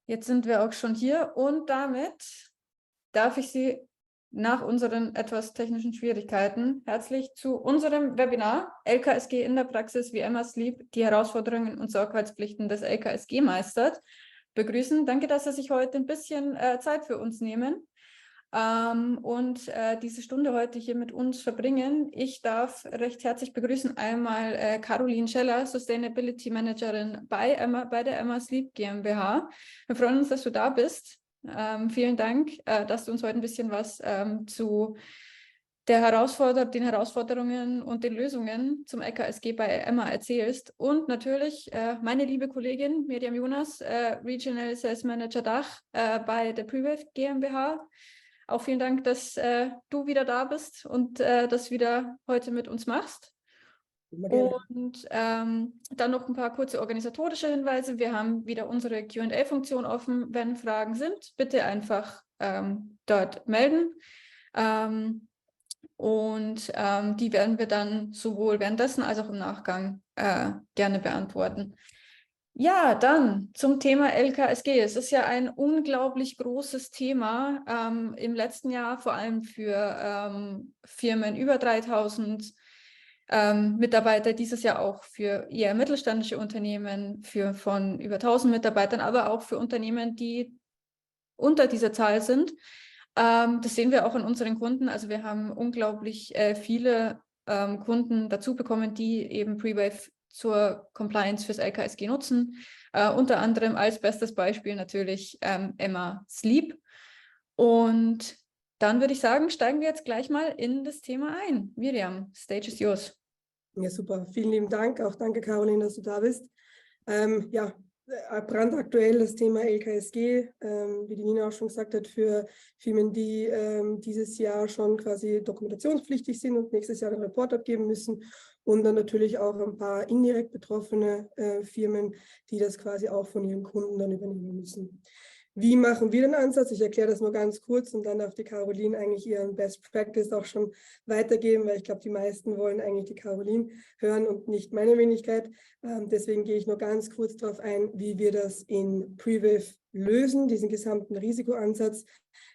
Jetzt sind wir auch schon hier und damit darf ich Sie nach unseren etwas technischen Schwierigkeiten herzlich zu unserem Webinar LKSG in der Praxis, wie Emma Sleep die Herausforderungen und Sorgfaltspflichten des LKSG meistert, begrüßen. Danke, dass Sie sich heute ein bisschen Zeit für uns nehmen und diese Stunde heute hier mit uns verbringen. Ich darf recht herzlich begrüßen einmal Caroline Scheller, Sustainability Managerin bei der Emma Sleep GmbH. Wir freuen uns, dass du da bist. Vielen Dank, dass du uns heute ein bisschen was zu den Herausforderungen und den Lösungen zum LKSG bei Emma erzählst. Und natürlich meine liebe Kollegin Miriam Jonas, Regional Sales Manager Dach bei der Prewave GmbH. Auch vielen Dank, dass du wieder da bist und das wieder heute mit uns machst. Und dann noch ein paar kurze organisatorische Hinweise. Wir haben wieder unsere Q&A-Funktion offen. Wenn Fragen sind, bitte einfach dort melden. Die werden wir dann sowohl währenddessen als auch im Nachgang gerne beantworten. Ja, dann zum Thema LKSG. Es ist ja ein unglaublich großes Thema im letzten Jahr, vor allem für Firmen über 3000 Mitarbeiter, dieses Jahr auch für eher mittelständische Unternehmen, von über 1000 Mitarbeitern, aber auch für Unternehmen, die unter dieser Zahl sind. Das sehen wir auch in unseren Kunden. Also wir haben unglaublich viele Kunden dazu bekommen, die eben Prewave zur Compliance fürs LKSG nutzen. Unter anderem als bestes Beispiel natürlich Emma Sleep. Und dann würde ich sagen, steigen wir jetzt gleich mal in das Thema ein. Miriam, stage is yours. Ja, super. Vielen lieben Dank. Auch danke, Caroline, dass du da bist. Brandaktuell das Thema LKSG, wie die Nina auch schon gesagt hat, für Firmen, die dieses Jahr schon quasi dokumentationspflichtig sind und nächstes Jahr einen Report abgeben müssen. Und dann natürlich auch ein paar indirekt betroffene Firmen, die das quasi auch von ihren Kunden dann übernehmen müssen. Wie machen wir den Ansatz? Ich erkläre das nur ganz kurz und dann darf die Caroline eigentlich ihren Best Practice auch schon weitergeben, weil ich glaube, die meisten wollen eigentlich die Caroline hören und nicht meine Wenigkeit. Deswegen gehe ich nur ganz kurz darauf ein, wie wir das in Prewave lösen, diesen gesamten Risikoansatz.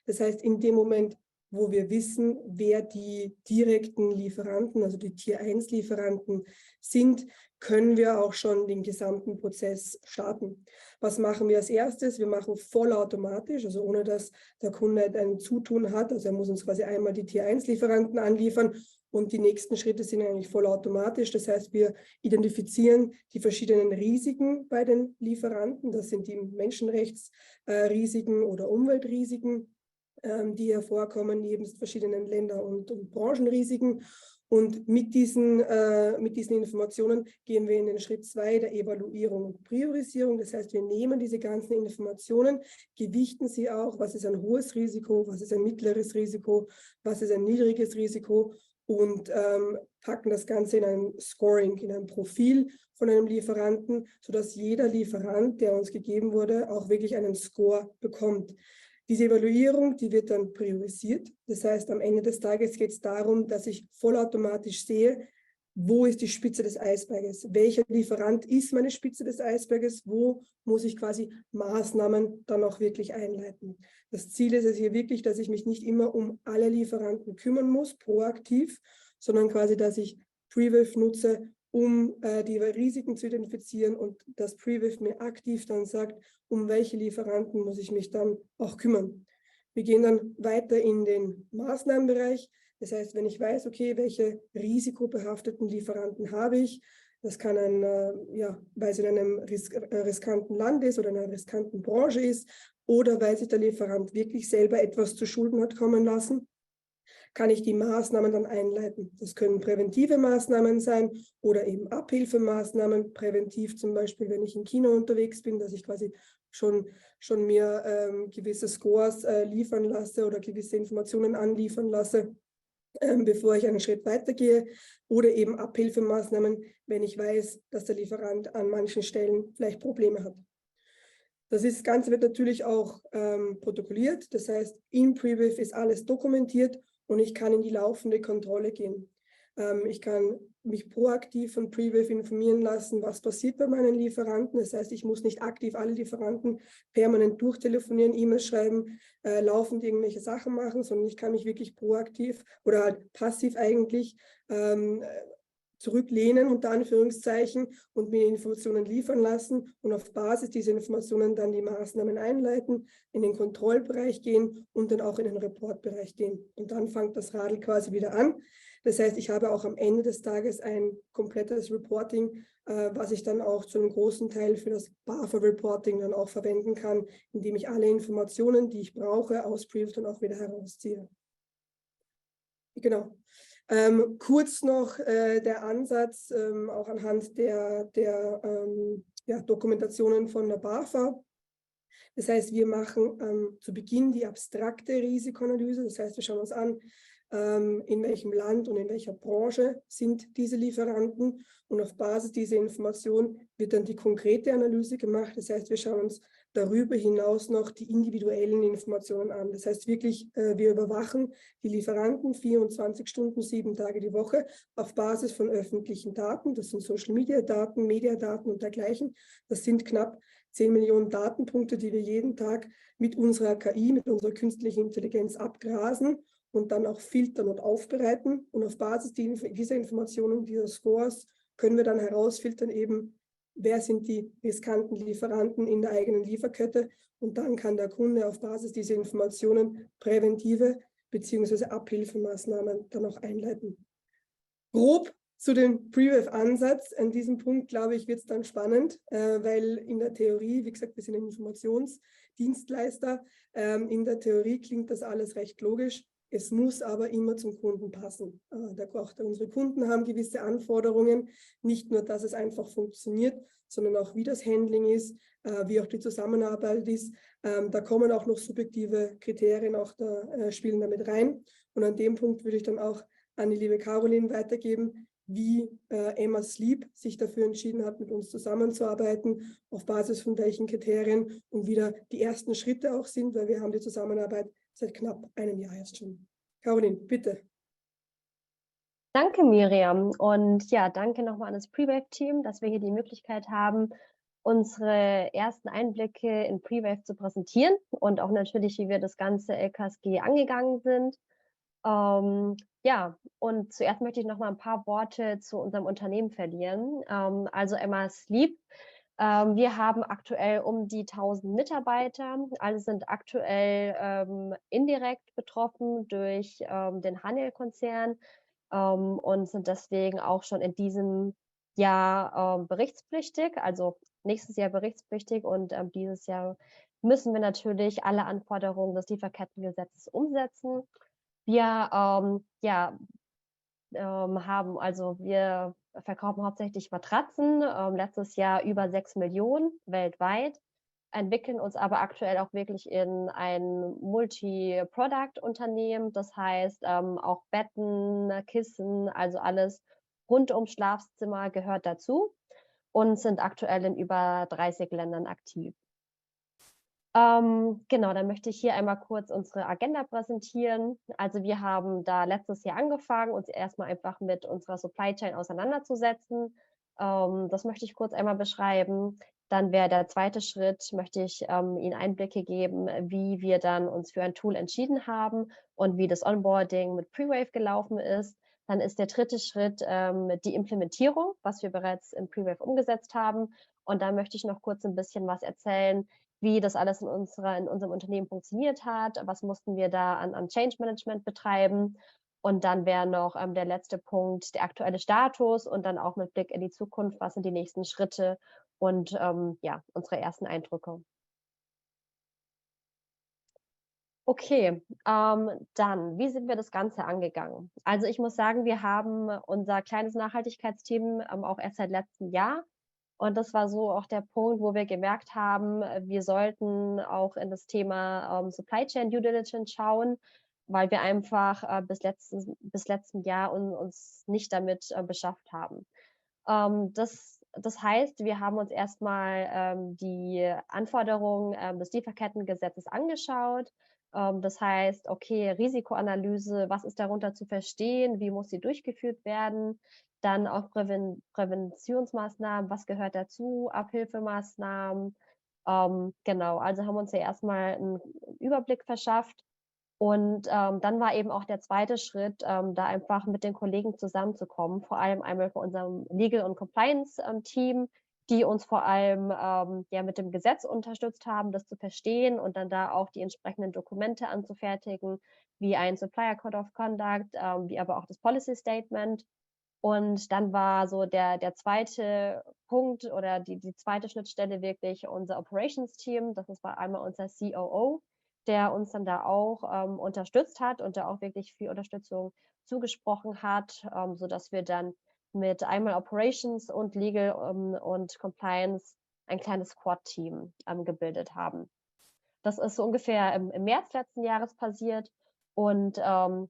Das heißt, in dem Moment, wo wir wissen, wer die direkten Lieferanten, also die Tier-1-Lieferanten sind, können wir auch schon den gesamten Prozess starten. Was machen wir als erstes? Wir machen vollautomatisch, also ohne dass der Kunde ein Zutun hat. Also er muss uns quasi einmal die Tier-1-Lieferanten anliefern und die nächsten Schritte sind eigentlich vollautomatisch. Das heißt, wir identifizieren die verschiedenen Risiken bei den Lieferanten. Das sind die Menschenrechtsrisiken oder Umweltrisiken, die hervorkommen, neben verschiedenen Länder- und Branchenrisiken. Und mit diesen Informationen gehen wir in den Schritt 2 der Evaluierung und Priorisierung. Das heißt, wir nehmen diese ganzen Informationen, gewichten sie auch, was ist ein hohes Risiko, was ist ein mittleres Risiko, was ist ein niedriges Risiko und packen das Ganze in ein Scoring, in ein Profil von einem Lieferanten, sodass jeder Lieferant, der uns gegeben wurde, auch wirklich einen Score bekommt. Diese Evaluierung, die wird dann priorisiert. Das heißt, am Ende des Tages geht es darum, dass ich vollautomatisch sehe, wo ist die Spitze des Eisberges? Welcher Lieferant ist meine Spitze des Eisberges? Wo muss ich quasi Maßnahmen dann auch wirklich einleiten? Das Ziel ist es hier wirklich, dass ich mich nicht immer um alle Lieferanten kümmern muss, proaktiv, sondern quasi, dass ich Prewave nutze, um die Risiken zu identifizieren und dass Prewave mir aktiv dann sagt, um welche Lieferanten muss ich mich dann auch kümmern. Wir gehen dann weiter in den Maßnahmenbereich. Das heißt, wenn ich weiß, okay, welche risikobehafteten Lieferanten habe ich, das kann weil es in einem riskanten Land ist oder in einer riskanten Branche ist oder weil sich der Lieferant wirklich selber etwas zu Schulden hat kommen lassen, kann ich die Maßnahmen dann einleiten. Das können präventive Maßnahmen sein oder eben Abhilfemaßnahmen. Präventiv zum Beispiel, wenn ich im Kino unterwegs bin, dass ich quasi schon mir gewisse Scores liefern lasse oder gewisse Informationen anliefern lasse, bevor ich einen Schritt weitergehe. Oder eben Abhilfemaßnahmen, wenn ich weiß, dass der Lieferant an manchen Stellen vielleicht Probleme hat. Das Ganze wird natürlich auch protokolliert. Das heißt, in Prewave ist alles dokumentiert und ich kann in die laufende Kontrolle gehen. Ich kann mich proaktiv von Prewave informieren lassen, was passiert bei meinen Lieferanten. Das heißt, ich muss nicht aktiv alle Lieferanten permanent durchtelefonieren, E-Mails schreiben, laufend irgendwelche Sachen machen, sondern ich kann mich wirklich proaktiv oder halt passiv eigentlich zurücklehnen, unter Anführungszeichen, und mir Informationen liefern lassen und auf Basis dieser Informationen dann die Maßnahmen einleiten, in den Kontrollbereich gehen und dann auch in den Reportbereich gehen. Und dann fängt das Radl quasi wieder an. Das heißt, ich habe auch am Ende des Tages ein komplettes Reporting, was ich dann auch zu einem großen Teil für das BAFA-Reporting dann auch verwenden kann, indem ich alle Informationen, die ich brauche, aus Prewave dann auch wieder herausziehe. Genau. Kurz noch der Ansatz, auch anhand der Dokumentationen von der BAFA. Das heißt, wir machen zu Beginn die abstrakte Risikoanalyse. Das heißt, wir schauen uns an, in welchem Land und in welcher Branche sind diese Lieferanten. Und auf Basis dieser Information wird dann die konkrete Analyse gemacht. Das heißt, wir schauen uns darüber hinaus noch die individuellen Informationen an. Das heißt wirklich, wir überwachen die Lieferanten 24 Stunden, 7 Tage die Woche auf Basis von öffentlichen Daten. Das sind Social-Media-Daten, Mediadaten und dergleichen. Das sind knapp 10 Millionen Datenpunkte, die wir jeden Tag mit unserer KI, mit unserer künstlichen Intelligenz abgrasen und dann auch filtern und aufbereiten. Und auf Basis dieser Informationen, dieser Scores, können wir dann herausfiltern eben, wer sind die riskanten Lieferanten in der eigenen Lieferkette. Und dann kann der Kunde auf Basis dieser Informationen präventive bzw. Abhilfemaßnahmen dann auch einleiten. Grob zu dem Prewave-Ansatz. An diesem Punkt, glaube ich, wird es dann spannend, weil in der Theorie, wie gesagt, wir sind ein Informationsdienstleister, in der Theorie klingt das alles recht logisch. Es muss aber immer zum Kunden passen. Unsere Kunden haben gewisse Anforderungen, nicht nur, dass es einfach funktioniert, sondern auch, wie das Handling ist, wie auch die Zusammenarbeit ist. Da kommen auch noch subjektive Kriterien auch spielen damit rein. Und an dem Punkt würde ich dann auch an die liebe Caroline weitergeben, wie Emma Sleep sich dafür entschieden hat, mit uns zusammenzuarbeiten, auf Basis von welchen Kriterien und wieder die ersten Schritte auch sind, weil wir haben die Zusammenarbeit seit knapp einem Jahr jetzt schon. Caroline, bitte. Danke, Miriam. Und ja, danke nochmal an das Prewave-Team, dass wir hier die Möglichkeit haben, unsere ersten Einblicke in Prewave zu präsentieren und auch natürlich, wie wir das ganze LKSG angegangen sind. Ja, und zuerst möchte ich noch mal ein paar Worte zu unserem Unternehmen verlieren. Also Emma Sleep. Wir haben aktuell um die 1000 Mitarbeiter. Alle sind aktuell indirekt betroffen durch den Haniel-Konzern und sind deswegen auch schon in diesem Jahr berichtspflichtig, also nächstes Jahr berichtspflichtig. Und dieses Jahr müssen wir natürlich alle Anforderungen des Lieferkettengesetzes umsetzen. Wir wir verkaufen hauptsächlich Matratzen, letztes Jahr über 6 Millionen weltweit, entwickeln uns aber aktuell auch wirklich in ein Multi-Product-Unternehmen. Das heißt, auch Betten, Kissen, also alles rund ums Schlafzimmer gehört dazu und sind aktuell in über 30 Ländern aktiv. Genau, dann möchte ich hier einmal kurz unsere Agenda präsentieren. Also wir haben da letztes Jahr angefangen, uns erstmal einfach mit unserer Supply Chain auseinanderzusetzen. Das möchte ich kurz einmal beschreiben. Dann wäre der zweite Schritt, möchte ich Ihnen Einblicke geben, wie wir dann uns für ein Tool entschieden haben und wie das Onboarding mit Prewave gelaufen ist. Dann ist der dritte Schritt die Implementierung, was wir bereits in Prewave umgesetzt haben. Und da möchte ich noch kurz ein bisschen was erzählen, wie das alles in unserem Unternehmen funktioniert hat, was mussten wir da an Change Management betreiben. Und dann wäre noch der letzte Punkt der aktuelle Status und dann auch mit Blick in die Zukunft, was sind die nächsten Schritte und ja, unsere ersten Eindrücke. Okay, dann, wie sind wir das Ganze angegangen? Also ich muss sagen, wir haben unser kleines Nachhaltigkeitsteam auch erst seit letztem Jahr. Und das war so auch der Punkt, wo wir gemerkt haben, wir sollten auch in das Thema Supply Chain Due Diligence schauen, weil wir einfach bis letztem Jahr uns nicht damit beschäftigt haben. Das heißt, wir haben uns erstmal die Anforderungen des Lieferkettengesetzes angeschaut, Das heißt, okay, Risikoanalyse, was ist darunter zu verstehen, wie muss sie durchgeführt werden? Dann auch Präventionsmaßnahmen, was gehört dazu, Abhilfemaßnahmen. Genau, also haben wir uns ja erstmal einen Überblick verschafft. Und dann war eben auch der zweite Schritt, da einfach mit den Kollegen zusammenzukommen, vor allem einmal von unserem Legal- und Compliance-Team, die uns vor allem ja mit dem Gesetz unterstützt haben, das zu verstehen und dann da auch die entsprechenden Dokumente anzufertigen, wie ein Supplier Code of Conduct, wie aber auch das Policy Statement. Und dann war so der zweite Punkt oder die zweite Schnittstelle wirklich unser Operations-Team. War einmal unser COO, der uns dann da auch unterstützt hat und da auch wirklich viel Unterstützung zugesprochen hat, sodass wir dann mit einmal Operations und Legal und Compliance ein kleines Squad-Team gebildet haben. Das ist so ungefähr im März letzten Jahres passiert. Und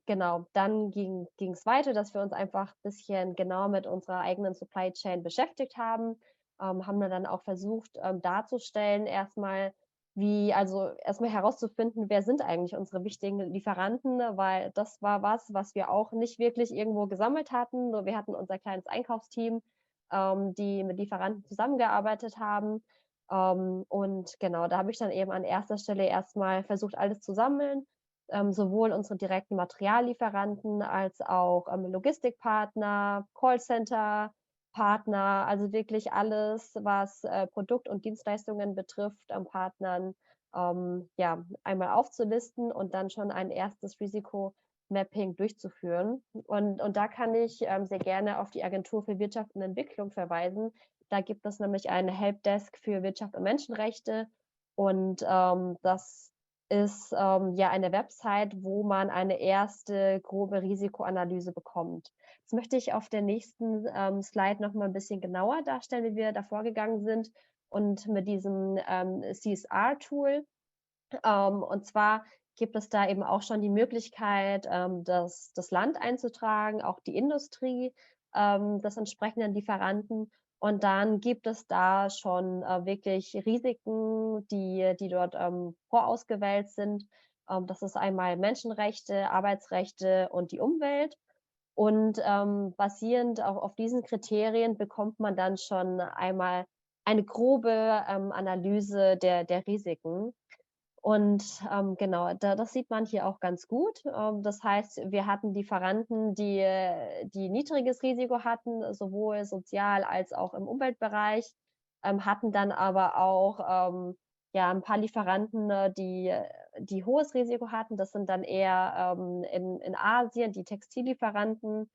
genau, dann ging es weiter, dass wir uns einfach ein bisschen genauer mit unserer eigenen Supply Chain beschäftigt haben. Haben wir dann auch versucht darzustellen, erstmal herauszufinden, wer sind eigentlich unsere wichtigen Lieferanten, weil das war was wir auch nicht wirklich irgendwo gesammelt hatten. Nur wir hatten unser kleines Einkaufsteam, die mit Lieferanten zusammengearbeitet haben. Und genau, da habe ich dann eben an erster Stelle erstmal versucht, alles zu sammeln, sowohl unsere direkten Materiallieferanten als auch Logistikpartner, Callcenter-Partner, also wirklich alles, was Produkt- und Dienstleistungen betrifft, an Partnern, ja, einmal aufzulisten und dann schon ein erstes Risikomapping durchzuführen. Und da kann ich sehr gerne auf die Agentur für Wirtschaft und Entwicklung verweisen. Da gibt es nämlich eine Helpdesk für Wirtschaft und Menschenrechte und das ist ja eine Website, wo man eine erste grobe Risikoanalyse bekommt. Das möchte ich auf der nächsten Slide noch mal ein bisschen genauer darstellen, wie wir da vorgegangen sind und mit diesem CSR-Tool. Und zwar gibt es da eben auch schon die Möglichkeit, das Land einzutragen, auch die Industrie des entsprechenden Lieferanten. Und dann gibt es da schon wirklich Risiken, die dort vorausgewählt sind. Das ist einmal Menschenrechte, Arbeitsrechte und die Umwelt. Und basierend auch auf diesen Kriterien bekommt man dann schon einmal eine grobe Analyse der Risiken. Und genau, das sieht man hier auch ganz gut. Das heißt, wir hatten Lieferanten, die niedriges Risiko hatten, sowohl sozial als auch im Umweltbereich, hatten dann aber auch ja, ein paar Lieferanten, die hohes Risiko hatten. Das sind dann eher in Asien die Textillieferanten.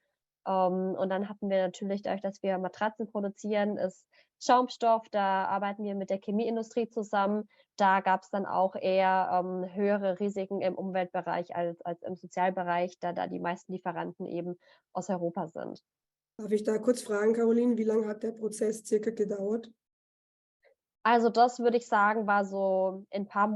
Und dann hatten wir natürlich, dadurch, dass wir Matratzen produzieren, ist Schaumstoff, da arbeiten wir mit der Chemieindustrie zusammen. Da gab es dann auch eher höhere Risiken im Umweltbereich als im Sozialbereich, da die meisten Lieferanten eben aus Europa sind. Darf ich da kurz fragen, Caroline, wie lange hat der Prozess circa gedauert? Also das würde ich sagen, war so in ein paar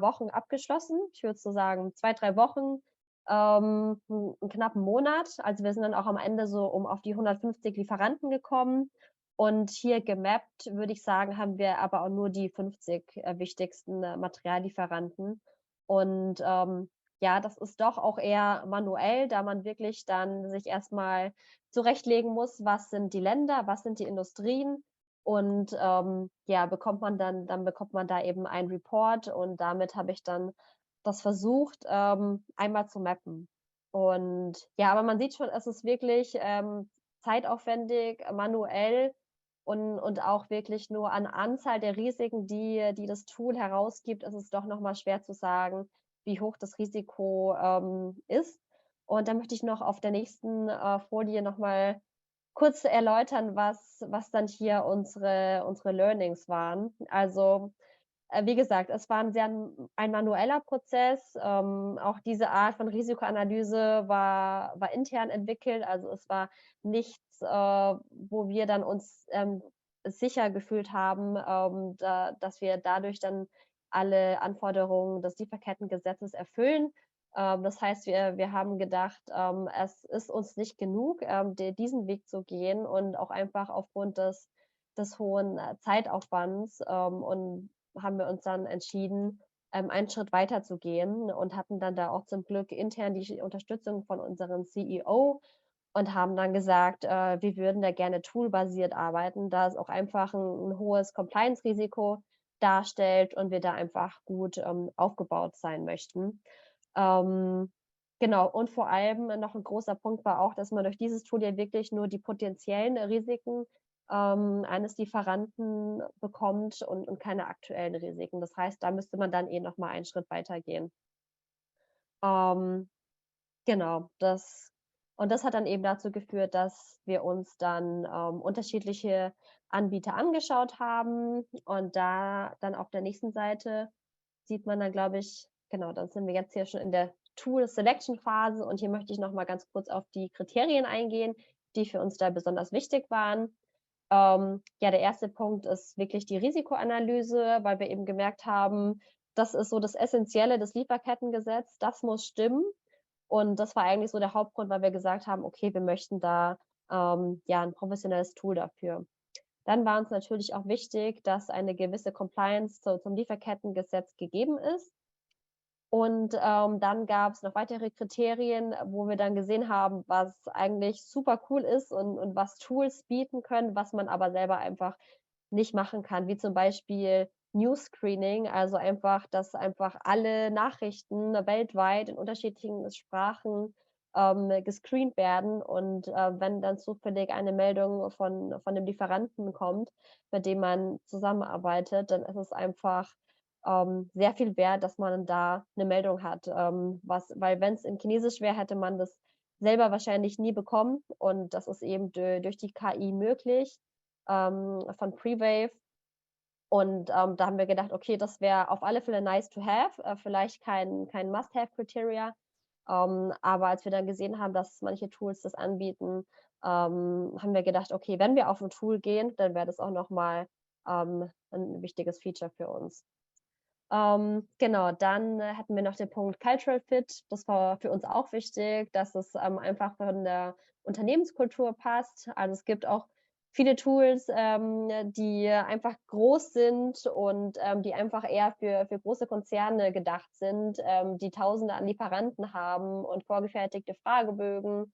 Wochen abgeschlossen. Ich würde so sagen 2, 3 Wochen, 'n knappen Monat. Also wir sind dann auch am Ende so auf die 150 Lieferanten gekommen. Und hier gemappt, würde ich sagen, haben wir aber auch nur die 50 wichtigsten Materiallieferanten. Und ja, das ist doch auch eher manuell, da man wirklich dann sich erstmal zurechtlegen muss, was sind die Länder, was sind die Industrien. Und ja, bekommt man da eben einen Report und damit habe ich dann das versucht, einmal zu mappen. Und ja, aber man sieht schon, es ist wirklich zeitaufwendig, manuell und auch wirklich nur an Anzahl der Risiken, die das Tool herausgibt, ist es doch noch mal schwer zu sagen, wie hoch das Risiko ist. Und da möchte ich noch auf der nächsten Folie noch mal kurz erläutern, was dann hier unsere Learnings waren. Also, wie gesagt, es war ein manueller Prozess. Auch diese Art von Risikoanalyse war intern entwickelt. Also, es war nichts, wo wir dann uns sicher gefühlt haben, dass wir dadurch dann alle Anforderungen des Lieferkettengesetzes erfüllen. Das heißt, wir haben gedacht, es ist uns nicht genug, diesen Weg zu gehen und auch einfach aufgrund des hohen Zeitaufwands und haben wir uns dann entschieden, einen Schritt weiter zu gehen und hatten dann da auch zum Glück intern die Unterstützung von unserem CEO und haben dann gesagt, wir würden da gerne toolbasiert arbeiten, da es auch einfach ein hohes Compliance-Risiko darstellt und wir da einfach gut aufgebaut sein möchten. Genau, und vor allem noch ein großer Punkt war auch, dass man durch dieses Tool ja wirklich nur die potenziellen Risiken eines Lieferanten bekommt und keine aktuellen Risiken. Das heißt, da müsste man dann noch mal einen Schritt weitergehen. Ähm, genau, das hat dann eben dazu geführt, dass wir uns dann unterschiedliche Anbieter angeschaut haben und da dann auf der nächsten Seite sieht man dann, glaube ich, genau, dann sind wir jetzt hier schon in der Tool-Selection-Phase und hier möchte ich noch mal ganz kurz auf die Kriterien eingehen, die für uns da besonders wichtig waren. Ja, der erste Punkt ist wirklich die Risikoanalyse, weil wir eben gemerkt haben, das ist so das Essentielle des Lieferkettengesetz, das muss stimmen. Und das war eigentlich so der Hauptgrund, weil wir gesagt haben, okay, wir möchten da ja ein professionelles Tool dafür. Dann war uns natürlich auch wichtig, dass eine gewisse Compliance zum Lieferkettengesetz gegeben ist. Und dann gab es noch weitere Kriterien, wo wir dann gesehen haben, was eigentlich super cool ist und was Tools bieten können, was man aber selber einfach nicht machen kann, wie zum Beispiel News Screening, also einfach, dass einfach alle Nachrichten weltweit in unterschiedlichen Sprachen gescreent werden und wenn dann zufällig eine Meldung von dem Lieferanten kommt, mit dem man zusammenarbeitet, dann ist es einfach sehr viel wert, dass man da eine Meldung hat. Weil wenn es in Chinesisch wäre, hätte man das selber wahrscheinlich nie bekommen und das ist eben durch die KI möglich, von Prewave. Und da haben wir gedacht, okay, das wäre auf alle Fälle nice to have, vielleicht kein Must-have-Criteria. Aber als wir dann gesehen haben, dass manche Tools das anbieten, haben wir gedacht, okay, wenn wir auf ein Tool gehen, dann wäre das auch nochmal ein wichtiges Feature für uns. Genau, dann hatten wir noch den Punkt Cultural Fit. Das war für uns auch wichtig, dass es einfach von der Unternehmenskultur passt. Also es gibt auch viele Tools, die einfach groß sind und die einfach eher für große Konzerne gedacht sind, die Tausende an Lieferanten haben und vorgefertigte Fragebögen.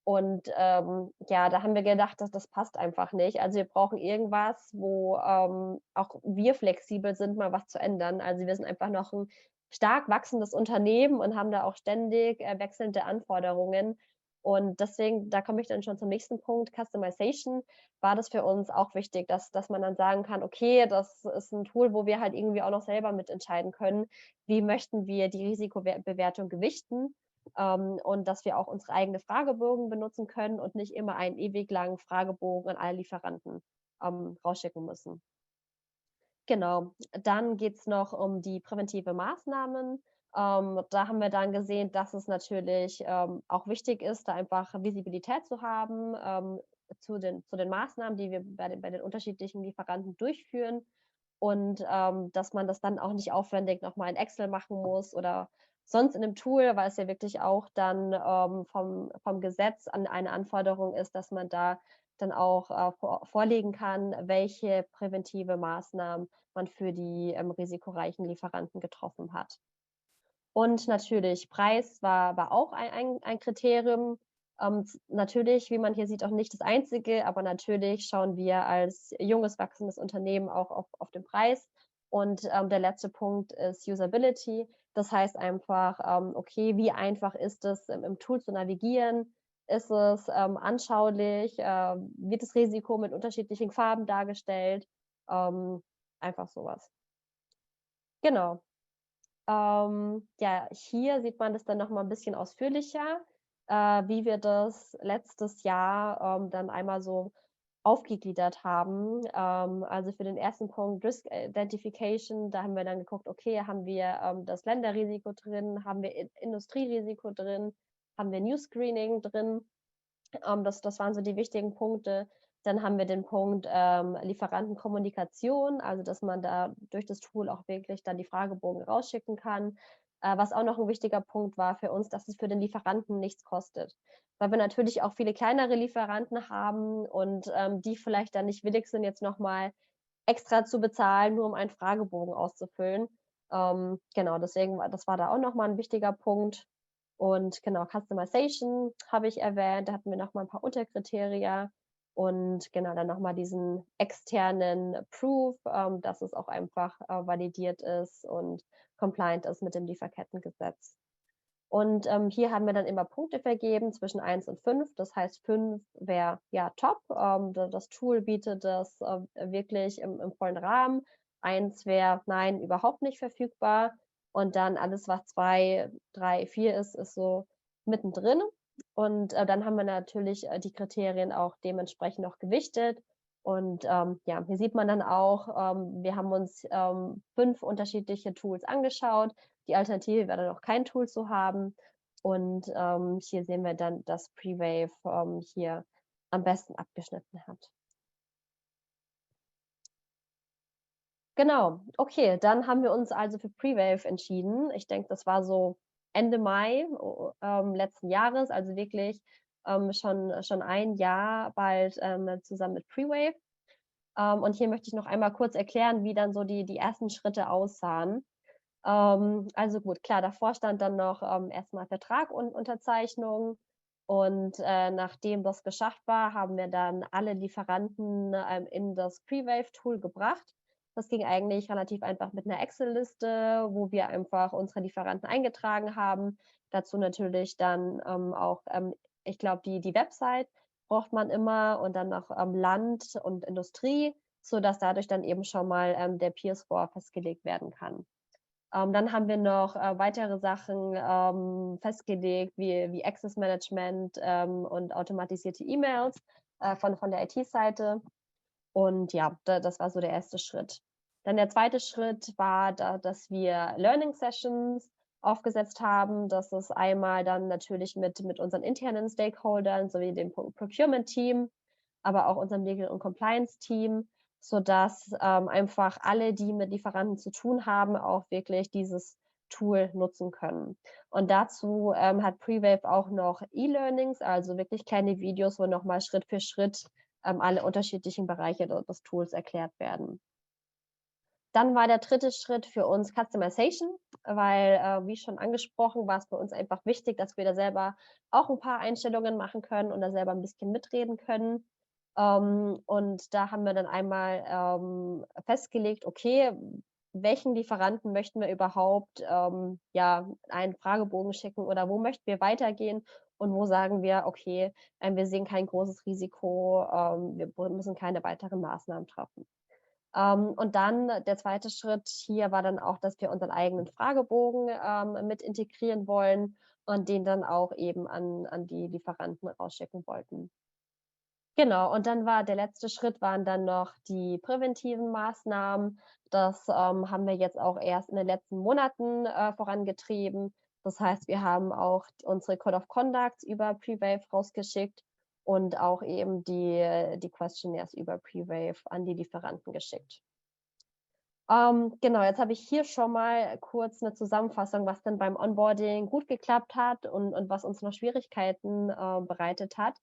Und ja, da haben wir gedacht, dass das passt einfach nicht. Also wir brauchen irgendwas, wo auch wir flexibel sind, mal was zu ändern. Also wir sind einfach noch ein stark wachsendes Unternehmen und haben da auch ständig wechselnde Anforderungen. Und deswegen, da komme ich dann schon zum nächsten Punkt, Customization, war das für uns auch wichtig, dass man dann sagen kann, okay, das ist ein Tool, wo wir halt irgendwie auch noch selber mitentscheiden können, wie möchten wir die Risikobewertung gewichten. Und dass wir auch unsere eigene Fragebogen benutzen können und nicht immer einen ewig langen Fragebogen an alle Lieferanten rausschicken müssen. Genau, dann geht es noch um die präventive Maßnahmen. Da haben wir dann gesehen, dass es natürlich auch wichtig ist, da einfach Visibilität zu haben zu den Maßnahmen, die wir bei den unterschiedlichen Lieferanten durchführen und dass man das dann auch nicht aufwendig nochmal in Excel machen muss oder sonst in einem Tool, weil es ja wirklich auch dann vom Gesetz an eine Anforderung ist, dass man da dann auch vorlegen kann, welche präventive Maßnahmen man für die risikoreichen Lieferanten getroffen hat. Und natürlich, Preis war auch ein Kriterium. Natürlich, wie man hier sieht, auch nicht das einzige, aber natürlich schauen wir als junges, wachsendes Unternehmen auch auf den Preis. Und der letzte Punkt ist Usability. Das heißt einfach, okay, wie einfach ist es, im Tool zu navigieren? Ist es anschaulich? Wird das Risiko mit unterschiedlichen Farben dargestellt? Einfach sowas. Genau. Ja, hier sieht man das dann noch mal ein bisschen ausführlicher, wie wir das letztes Jahr dann einmal so aufgegliedert haben. Also für den ersten Punkt Risk Identification, da haben wir dann geguckt, okay, haben wir das Länderrisiko drin, haben wir Industrierisiko drin, haben wir New Screening drin. Das waren so die wichtigen Punkte. Dann haben wir den Punkt Lieferantenkommunikation, also dass man da durch das Tool auch wirklich dann die Fragebogen rausschicken kann. Was auch noch ein wichtiger Punkt war für uns, dass es für den Lieferanten nichts kostet. Weil wir natürlich auch viele kleinere Lieferanten haben und die vielleicht dann nicht willig sind, jetzt nochmal extra zu bezahlen, nur um einen Fragebogen auszufüllen. Genau, deswegen das war da auch nochmal ein wichtiger Punkt. Und genau, Customization habe ich erwähnt, da hatten wir nochmal ein paar Unterkriterien und genau, dann nochmal diesen externen Proof, dass es auch einfach validiert ist und compliant ist mit dem Lieferkettengesetz. Und hier haben wir dann immer Punkte vergeben zwischen 1 und 5. Das heißt, 5 wäre ja top. Das Tool bietet das wirklich im vollen Rahmen. 1 wäre nein, überhaupt nicht verfügbar. Und dann alles, was 2, 3, 4 ist so mittendrin. Und dann haben wir natürlich die Kriterien auch dementsprechend noch gewichtet. Und ja, hier sieht man dann auch, wir haben uns 5 unterschiedliche Tools angeschaut. Die Alternative wäre dann auch kein Tool zu haben. Und hier sehen wir dann, dass Pre-Wave hier am besten abgeschnitten hat. Genau, okay, dann haben wir uns also für Pre-Wave entschieden. Ich denke, das war so Ende Mai letzten Jahres, also wirklich schon ein Jahr bald zusammen mit Pre-Wave. Und hier möchte ich noch einmal kurz erklären, wie dann so die ersten Schritte aussahen. Also gut, klar, davor stand dann noch erstmal Vertrag und Unterzeichnung. Und nachdem das geschafft war, haben wir dann alle Lieferanten in das Pre-Wave-Tool gebracht. Das ging eigentlich relativ einfach mit einer Excel-Liste, wo wir einfach unsere Lieferanten eingetragen haben. Dazu natürlich dann auch, ich glaube, die Website braucht man immer und dann noch Land und Industrie, sodass dadurch dann eben schon mal der Peer-Score festgelegt werden kann. Dann haben wir noch weitere Sachen festgelegt, wie Access Management und automatisierte E-Mails von der IT-Seite. Und ja, das war so der erste Schritt. Dann der zweite Schritt war, dass wir Learning Sessions aufgesetzt haben. Das ist einmal dann natürlich mit unseren internen Stakeholdern sowie dem Procurement-Team, aber auch unserem Legal- und Compliance-Team, sodass einfach alle, die mit Lieferanten zu tun haben, auch wirklich dieses Tool nutzen können. Und dazu hat Pre-Wave auch noch E-Learnings, also wirklich kleine Videos, wo nochmal Schritt für Schritt alle unterschiedlichen Bereiche des Tools erklärt werden. Dann war der dritte Schritt für uns Customization, weil, wie schon angesprochen, war es für uns einfach wichtig, dass wir da selber auch ein paar Einstellungen machen können und da selber ein bisschen mitreden können. Und da haben wir dann einmal festgelegt, okay, welchen Lieferanten möchten wir überhaupt ja, einen Fragebogen schicken oder wo möchten wir weitergehen und wo sagen wir, okay, wir sehen kein großes Risiko, wir müssen keine weiteren Maßnahmen treffen. Und dann der zweite Schritt hier war dann auch, dass wir unseren eigenen Fragebogen mit integrieren wollen und den dann auch eben an die Lieferanten rausschicken wollten. Genau, und dann war der letzte Schritt waren dann noch die präventiven Maßnahmen. Das haben wir jetzt auch erst in den letzten Monaten vorangetrieben. Das heißt, wir haben auch unsere Code of Conduct über Pre-Wave rausgeschickt und auch eben die Questionnaires über Pre-Wave an die Lieferanten geschickt. Genau, jetzt habe ich hier schon mal kurz eine Zusammenfassung, was denn beim Onboarding gut geklappt hat und was uns noch Schwierigkeiten bereitet hat.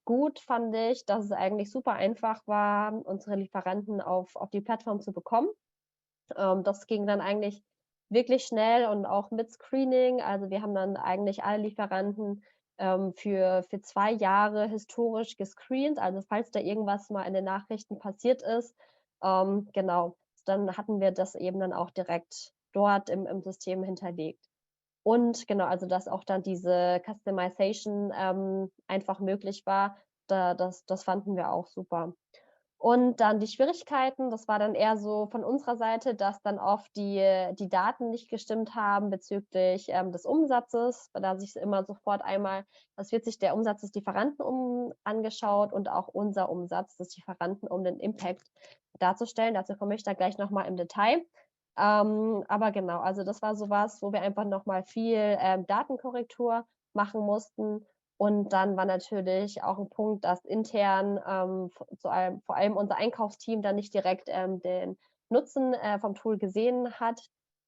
Gut fand ich, dass es eigentlich super einfach war, unsere Lieferanten auf die Plattform zu bekommen. Das ging dann eigentlich wirklich schnell und auch mit Screening. Also wir haben dann eigentlich alle Lieferanten für 2 Jahre historisch gescreent. Also falls da irgendwas mal in den Nachrichten passiert ist, genau, dann hatten wir das eben dann auch direkt dort im System hinterlegt. Und genau, also dass auch dann diese Customization einfach möglich war, das fanden wir auch super. Und dann die Schwierigkeiten, das war dann eher so von unserer Seite, dass dann oft die Daten nicht gestimmt haben bezüglich des Umsatzes. Da sich immer sofort einmal, das wird sich der Umsatz des Lieferanten angeschaut und auch unser Umsatz des Lieferanten, um den Impact darzustellen. Dazu komme ich da gleich nochmal im Detail. Aber genau, also das war sowas, wo wir einfach nochmal viel Datenkorrektur machen mussten. Und dann war natürlich auch ein Punkt, dass intern vor allem unser Einkaufsteam dann nicht direkt den Nutzen vom Tool gesehen hat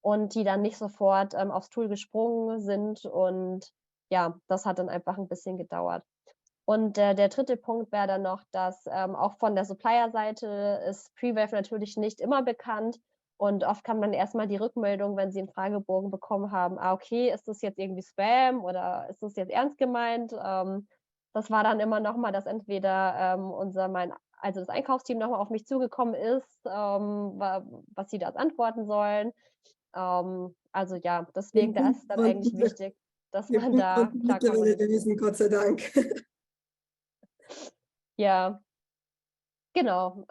und die dann nicht sofort aufs Tool gesprungen sind. Und ja, das hat dann einfach ein bisschen gedauert. Und der dritte Punkt wäre dann noch, dass auch von der Supplier-Seite ist Pre-Wave natürlich nicht immer bekannt. Und oft kann man erstmal die Rückmeldung, wenn sie einen Fragebogen bekommen haben, okay, ist das jetzt irgendwie Spam oder ist das jetzt ernst gemeint? Das war dann immer noch mal, dass entweder also das Einkaufsteam noch mal auf mich zugekommen ist, was sie da antworten sollen. Also ja, deswegen, Den da Punkt ist dann eigentlich konnten wir, wichtig, dass den man Punkt da konnten wir klar mittlerweile kommuniziert. lösen, Gott sei Dank. Ja, genau.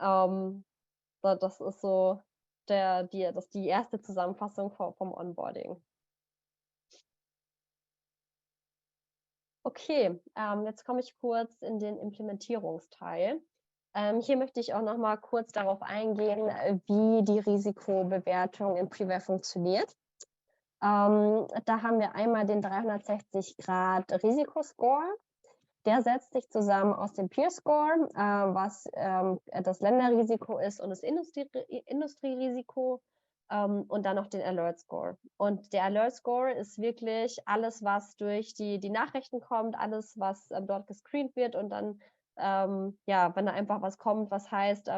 Das ist so die erste Zusammenfassung vom Onboarding. Okay, jetzt komme ich kurz in den Implementierungsteil. Hier möchte ich auch noch mal kurz darauf eingehen, wie die Risikobewertung in Preview funktioniert. Da haben wir einmal den 360-Grad-Risikoscore. Der setzt sich zusammen aus dem Peer-Score, was das Länderrisiko ist, und das Industrierisiko, und dann noch den Alert-Score. Und der Alert-Score ist wirklich alles, was durch die Nachrichten kommt, alles, was dort gescreent wird, und dann, ja, wenn da einfach was kommt, was heißt,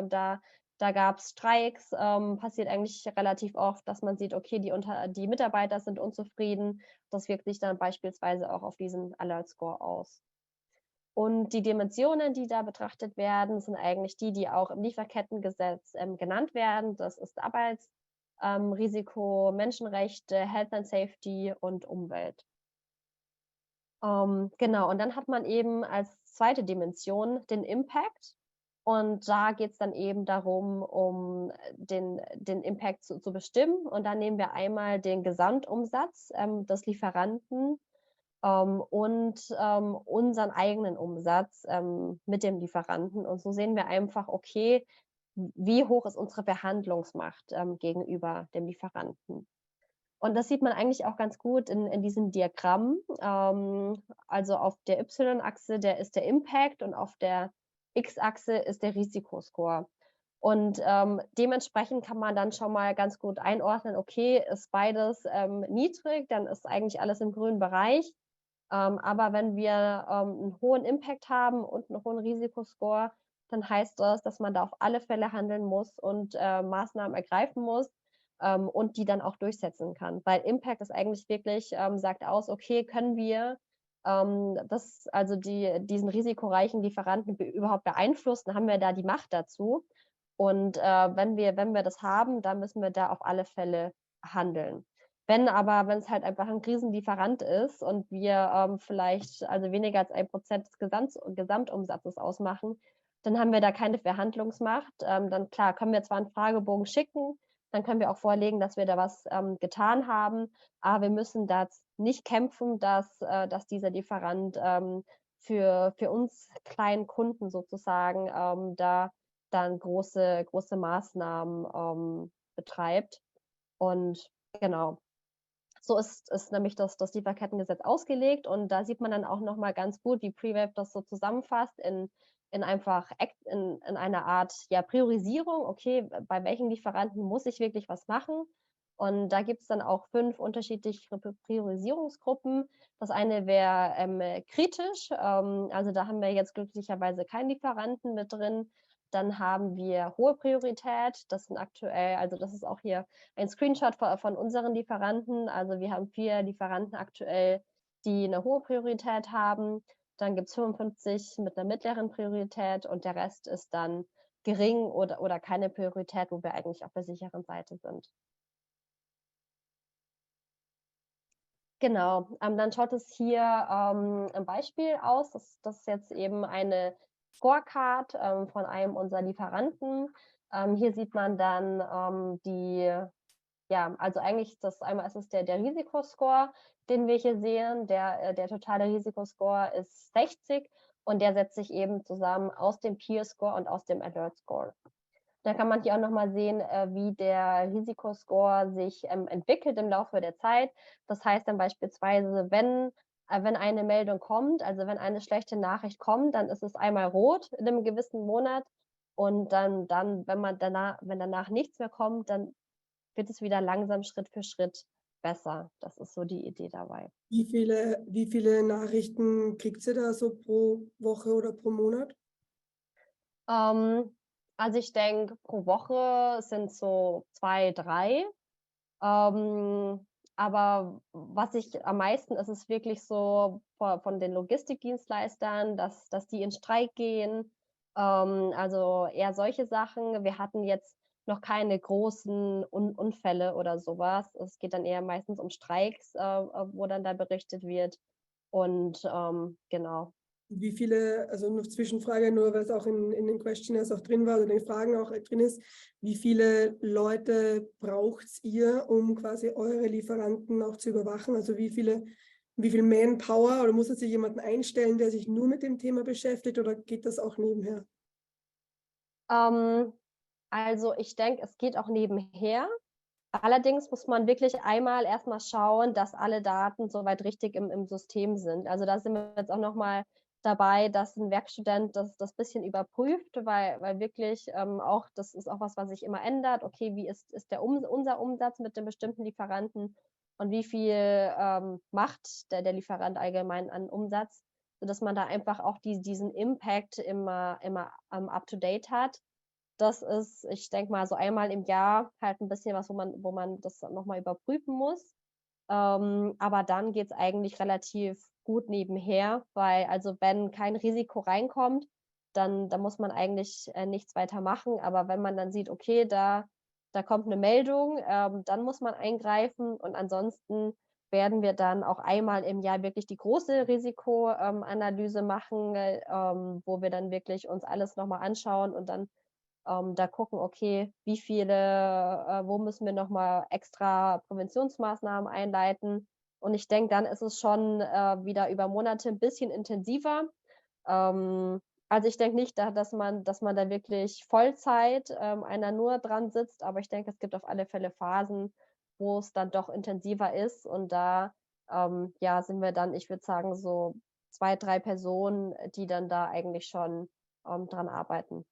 da gab es Streiks, passiert eigentlich relativ oft, dass man sieht, okay, die Mitarbeiter sind unzufrieden. Das wirkt sich dann beispielsweise auch auf diesen Alert-Score aus. Und die Dimensionen, die da betrachtet werden, sind eigentlich die auch im Lieferkettengesetz genannt werden. Das ist Arbeitsrisiko, Menschenrechte, Health and Safety und Umwelt. Genau, und dann hat man eben als zweite Dimension den Impact. Und da geht es dann eben darum, um den Impact zu bestimmen. Und dann nehmen wir einmal den Gesamtumsatz des Lieferanten und unseren eigenen Umsatz mit dem Lieferanten. Und so sehen wir einfach, okay, wie hoch ist unsere Verhandlungsmacht gegenüber dem Lieferanten. Und das sieht man eigentlich auch ganz gut in diesem Diagramm. Also auf der Y-Achse, ist der Impact, und auf der X-Achse ist der Risikoscore. Und dementsprechend kann man dann schon mal ganz gut einordnen, okay, ist beides niedrig, dann ist eigentlich alles im grünen Bereich. Aber wenn wir einen hohen Impact haben und einen hohen Risikoscore, dann heißt das, dass man da auf alle Fälle handeln muss und Maßnahmen ergreifen muss, und die dann auch durchsetzen kann. Weil Impact ist eigentlich wirklich, sagt aus, okay, können wir diesen risikoreichen Lieferanten überhaupt beeinflussen? Haben wir da die Macht dazu? Und wenn wir das haben, dann müssen wir da auf alle Fälle handeln. Wenn es halt einfach ein Riesenlieferant ist und wir vielleicht also weniger als 1% des Gesamtumsatzes ausmachen, dann haben wir da keine Verhandlungsmacht. Dann klar, können wir zwar einen Fragebogen schicken, dann können wir auch vorlegen, dass wir da was getan haben, aber wir müssen da nicht kämpfen, dass dieser Lieferant für uns kleinen Kunden sozusagen da dann große Maßnahmen betreibt. Und genau, so ist nämlich das Lieferkettengesetz ausgelegt, und da sieht man dann auch noch mal ganz gut, wie Prewave das so zusammenfasst in einer Art, ja, Priorisierung. Okay, bei welchen Lieferanten muss ich wirklich was machen? Und da gibt es dann auch 5 unterschiedliche Priorisierungsgruppen. Das eine wäre kritisch, also da haben wir jetzt glücklicherweise keinen Lieferanten mit drin. Dann haben wir hohe Priorität, das sind aktuell, also das ist auch hier ein Screenshot von unseren Lieferanten. Also wir haben 4 Lieferanten aktuell, die eine hohe Priorität haben. Dann gibt es 55 mit einer mittleren Priorität, und der Rest ist dann gering oder keine Priorität, wo wir eigentlich auf der sicheren Seite sind. Genau, dann schaut es hier ein Beispiel aus. Das ist jetzt eben eine Scorecard von einem unserer Lieferanten. Hier sieht man dann also eigentlich einmal ist es der Risikoscore, den wir hier sehen. Der totale Risikoscore ist 60, und der setzt sich eben zusammen aus dem Peer-Score und aus dem Alert-Score. Da kann man hier auch nochmal sehen, wie der Risikoscore sich entwickelt im Laufe der Zeit. Das heißt dann beispielsweise, wenn eine Meldung kommt, also wenn eine schlechte Nachricht kommt, dann ist es einmal rot in einem gewissen Monat, und dann wenn danach nichts mehr kommt, dann wird es wieder langsam Schritt für Schritt besser. Das ist so die Idee dabei. Wie viele Nachrichten kriegt ihr da so pro Woche oder pro Monat? Also ich denke, pro Woche sind so 2, 3. Aber was ich am meisten ist es wirklich so von den Logistikdienstleistern, dass die in Streik gehen. Also eher solche Sachen. Wir hatten jetzt noch keine großen Unfälle oder sowas. Es geht dann eher meistens um Streiks, wo dann da berichtet wird. Und genau. Wie viele, also noch Zwischenfrage, nur weil es auch in den Questionnaires auch drin war oder in den Fragen auch drin ist, wie viele Leute braucht ihr, um quasi eure Lieferanten auch zu überwachen? Also wie viel Manpower, oder muss sich jemanden einstellen, der sich nur mit dem Thema beschäftigt, oder geht das auch nebenher? Also ich denke, es geht auch nebenher. Allerdings muss man wirklich einmal erstmal schauen, dass alle Daten soweit richtig im System sind. Also da sind wir jetzt auch nochmal dabei, dass ein Werkstudent das bisschen überprüft, weil wirklich auch, das ist auch was sich immer ändert. Okay, wie ist unser Umsatz mit dem bestimmten Lieferanten und wie viel macht der Lieferant allgemein an Umsatz, sodass man da einfach auch diesen Impact immer up-to-date hat. Das ist, ich denke mal, so einmal im Jahr halt ein bisschen was, wo man das nochmal überprüfen muss. Aber dann geht es eigentlich relativ gut nebenher, weil also wenn kein Risiko reinkommt, dann muss man eigentlich nichts weiter machen. Aber wenn man dann sieht, okay, da kommt eine Meldung, dann muss man eingreifen und ansonsten werden wir dann auch einmal im Jahr wirklich die große Risikoanalyse machen, wo wir dann wirklich uns alles nochmal anschauen und dann da gucken, okay, wie viele, wo müssen wir nochmal extra Präventionsmaßnahmen einleiten. Und ich denke, dann ist es schon wieder über Monate ein bisschen intensiver. Also ich denke nicht, dass man da wirklich Vollzeit einer nur dran sitzt, aber ich denke, es gibt auf alle Fälle Phasen, wo es dann doch intensiver ist. Und da ja, sind wir dann, ich würde sagen, so 2, 3 Personen, die dann da eigentlich schon dran arbeiten.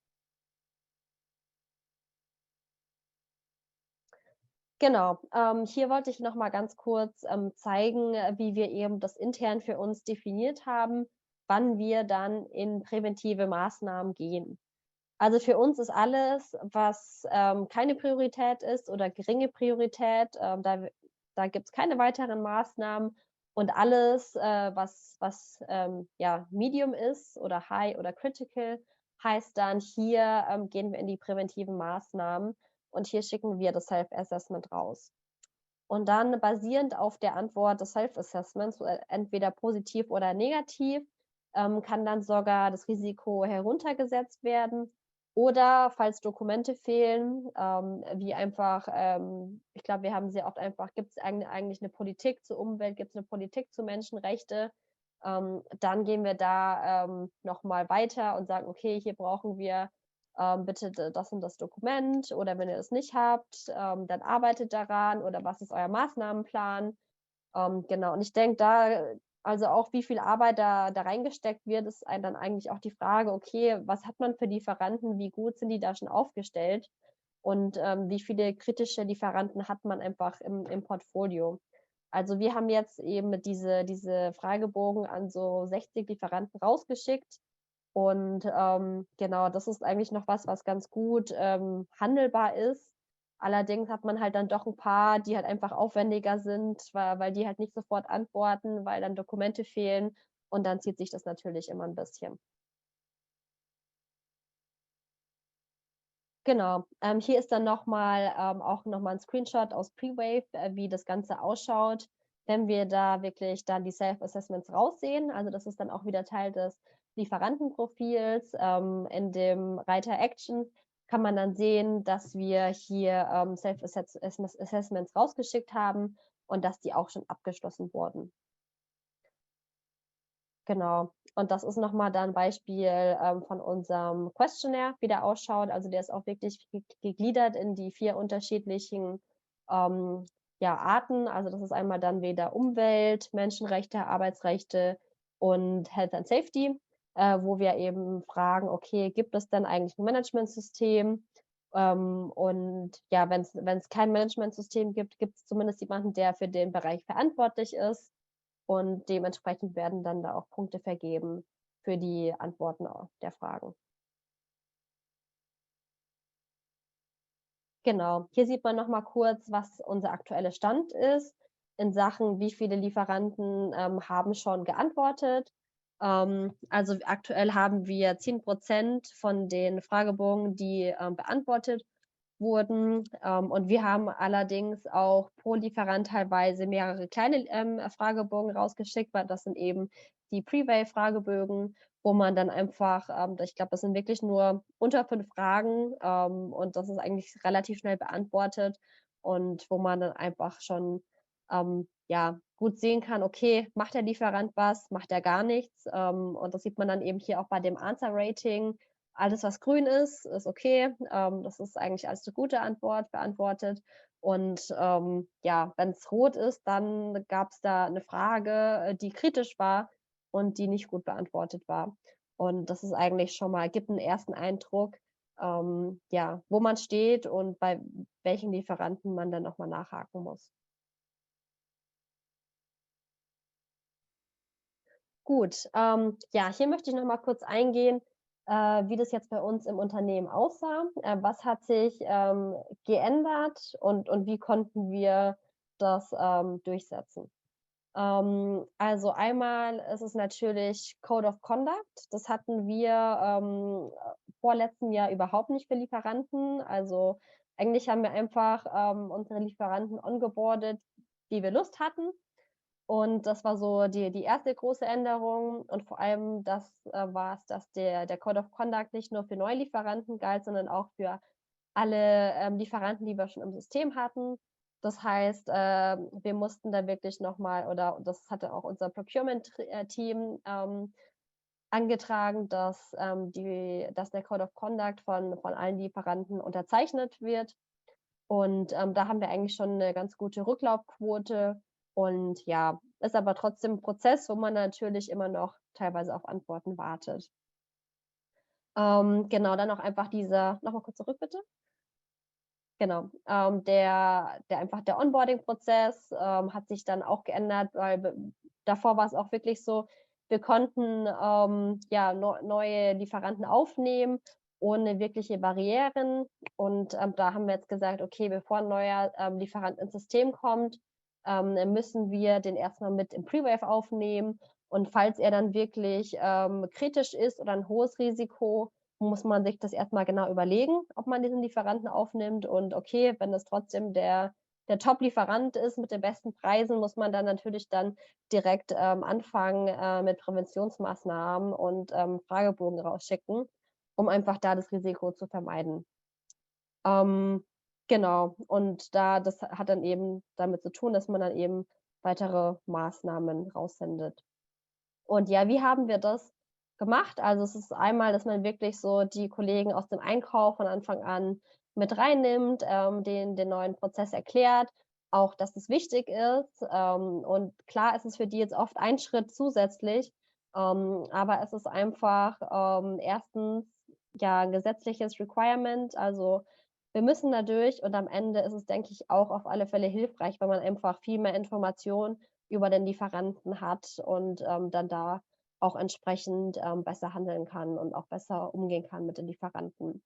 Genau, hier wollte ich noch mal ganz kurz zeigen, wie wir eben das intern für uns definiert haben, wann wir dann in präventive Maßnahmen gehen. Also für uns ist alles, was keine Priorität ist oder geringe Priorität, da gibt es keine weiteren Maßnahmen. Und alles, was ja, Medium ist oder High oder Critical, heißt dann, hier gehen wir in die präventiven Maßnahmen und hier schicken wir das Self-Assessment raus. Und dann basierend auf der Antwort des Self-Assessments, entweder positiv oder negativ, kann dann sogar das Risiko heruntergesetzt werden. Oder falls Dokumente fehlen, wie einfach, ich glaube, wir haben sehr oft einfach, gibt es eigentlich eine Politik zur Umwelt, gibt es eine Politik zu Menschenrechte, dann gehen wir da nochmal weiter und sagen, okay, hier brauchen wir bitte das und das Dokument oder wenn ihr es nicht habt, dann arbeitet daran oder was ist euer Maßnahmenplan. Genau, und ich denke da, also auch wie viel Arbeit da reingesteckt wird, ist dann eigentlich auch die Frage, okay, was hat man für Lieferanten, wie gut sind die da schon aufgestellt und wie viele kritische Lieferanten hat man einfach im Portfolio. Also wir haben jetzt eben diese Fragebogen an so 60 Lieferanten rausgeschickt und genau, das ist eigentlich noch was ganz gut handelbar ist. Allerdings hat man halt dann doch ein paar, die halt einfach aufwendiger sind, weil die halt nicht sofort antworten, weil dann Dokumente fehlen und dann zieht sich das natürlich immer ein bisschen. Genau, hier ist dann nochmal auch nochmal ein Screenshot aus Pre-Wave, wie das Ganze ausschaut, wenn wir da wirklich dann die Self-Assessments raussehen. Also das ist dann auch wieder Teil des Lieferantenprofils. In dem Reiter Action kann man dann sehen, dass wir hier Self-Assessments rausgeschickt haben und dass die auch schon abgeschlossen wurden. Genau. Und das ist nochmal dann ein Beispiel von unserem Questionnaire, wie der ausschaut. Also der ist auch wirklich gegliedert in die 4 unterschiedlichen ja, Arten. Also das ist einmal dann wieder Umwelt, Menschenrechte, Arbeitsrechte und Health and Safety, wo wir eben fragen, okay, gibt es denn eigentlich ein Managementsystem? Und ja, wenn es kein Managementsystem gibt, gibt es zumindest jemanden, der für den Bereich verantwortlich ist. Und dementsprechend werden dann da auch Punkte vergeben für die Antworten der Fragen. Genau, hier sieht man noch mal kurz, was unser aktueller Stand ist in Sachen, wie viele Lieferanten, haben schon geantwortet. Also aktuell haben wir 10% von den Fragebogen, die, beantwortet wurden. Und wir haben allerdings auch pro Lieferant teilweise mehrere kleine, Fragebogen rausgeschickt, weil das sind eben die Preview-Fragebögen, wo man dann einfach, ich glaube, das sind wirklich nur unter 5 Fragen, und das ist eigentlich relativ schnell beantwortet und wo man dann einfach schon, ja, gut sehen kann, okay, macht der Lieferant was, macht er gar nichts? Und das sieht man dann eben hier auch bei dem Answer Rating. Alles, was grün ist, ist okay. Das ist eigentlich alles 'ne gute Antwort, beantwortet. Und, ja, wenn's rot ist, dann gab's da 'ne Frage, die kritisch war und die nicht gut beantwortet war. Und das ist eigentlich schon mal gibt 'n ersten Eindruck, ja, wo man steht und bei welchen Lieferanten man dann noch mal nachhaken muss. Gut, ja, hier möchte ich noch mal kurz eingehen, wie das jetzt bei uns im Unternehmen aussah. Was hat sich, geändert und wie konnten wir das, durchsetzen? Also einmal ist es natürlich Code of Conduct. Das hatten wir, vorletzten Jahr überhaupt nicht für Lieferanten. Also, eigentlich haben wir einfach, unsere Lieferanten ongeboardet, wie wir Lust hatten. Und das war so die erste große Änderung und vor allem das, war's, dass der Code of Conduct nicht nur für Neulieferanten galt, sondern auch für alle, Lieferanten, die wir schon im System hatten. Das heißt, wir mussten da wirklich noch mal oder das hatte auch unser Procurement Team, angetragen, dass der Code of Conduct von allen Lieferanten unterzeichnet wird. Und, da haben wir eigentlich schon eine ganz gute Rücklaufquote und ja, ist aber trotzdem 'n Prozess, wo man natürlich immer noch teilweise auf Antworten wartet. Genau, dann auch einfach dieser noch mal kurz zurück bitte. Genau, der Onboarding-Prozess, hat sich dann auch geändert, weil davor war es auch wirklich so, wir konnten, ja, neue Lieferanten aufnehmen ohne wirkliche Barrieren. Und, da haben wir jetzt gesagt: „Okay, bevor ein neuer, Lieferant ins System kommt, müssen wir den erstmal mit im Pre-Wave aufnehmen. Und falls er dann wirklich, kritisch ist oder ein hohes Risiko, muss man sich das erstmal genau überlegen, ob man diesen Lieferanten aufnimmt. Und okay, wenn das trotzdem der Top-Lieferant ist mit den besten Preisen, muss man dann natürlich dann direkt, anfangen, mit Präventionsmaßnahmen und, Fragebogen rausschicken, um einfach da das Risiko zu vermeiden. Ähm, genau, und das hat dann eben damit zu tun, dass man dann eben weitere Maßnahmen raussendet. Und ja, wie haben wir das gemacht? Also, es ist einmal, dass man wirklich so die Kollegen aus dem Einkauf von Anfang an mit reinnimmt, den neuen Prozess erklärt, auch, dass es wichtig ist. Und klar ist es für die jetzt oft ein Schritt zusätzlich, aber es ist einfach, 1. ja 'n gesetzliches Requirement. Also, wir müssen da durch und am Ende ist es, denke ich, auch auf alle Fälle hilfreich, weil man einfach viel mehr Informationen über den Lieferanten hat und, dann da auch entsprechend, besser handeln kann und auch besser umgehen kann mit den Lieferanten.